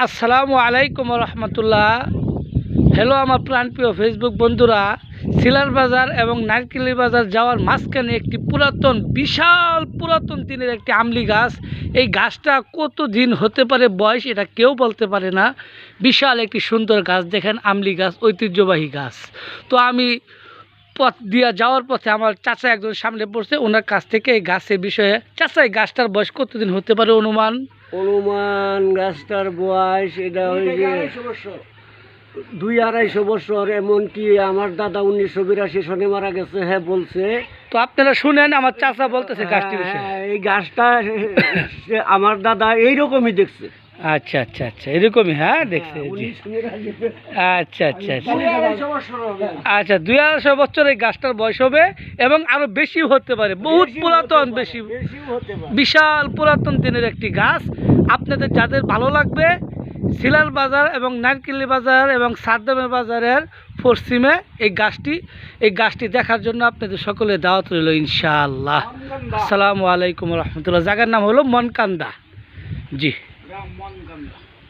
আসসালামু আলাইকুম রহমতুল্লাহ। হ্যালো আমার প্রাণপ্রিয় ফেসবুক বন্ধুরা, সিলার বাজার এবং নারকেলের বাজার যাওয়ার মাঝখানে একটি বিশাল পুরাতন দিনের একটি আমলি গাছ। এই গাছটা কত দিন হতে পারে বয়স এটা কেউ বলতে পারে না। বিশাল একটি সুন্দর গাছ, দেখেন আমলি গাছ, ঐতিহ্যবাহী গাছ। তো আমি পথ দিয়ে যাওয়ার পথে আমার চাচা একজন সামনে পড়ছে, ওনার কাছ থেকে এই গাছের বিষয়ে, চাচা এই গাছটার বয়স কতদিন হতে পারে অনুমান? গাছটার বয়স এটা হয়েছে 200-250 বছর। এমনকি আমার দাদা 1982 সনে মারা গেছে। হ্যাঁ বলছে। তো আপনারা শুনেন আমার চাচা বলতেছে গাছটির বিষয়ে। এই গাছটা আমার দাদা এইরকমই দেখছে। আচ্ছা আচ্ছা আচ্ছা, এরকমই, হ্যাঁ দেখছে। আচ্ছা আচ্ছা আচ্ছা আচ্ছা, 250 বছর এই গাছটার বয়স হবে এবং আরো বেশি হতে পারে, বহুত পুরাতন, বেশি বিশাল পুরাতন দিনের একটি গাছ। আপনাদের যাদের ভালো লাগবে, সিলার বাজার এবং নারকেলি বাজার এবং সাদ্দামের বাজারের পশ্চিমে এই গাছটি দেখার জন্য আপনাদের সকলে দাওয়াত রইল ইনশাআল্লাহ। আসসালামু আলাইকুম রহমতুল্লাহ। জায়গার নাম হলো মনকান্দা। জি।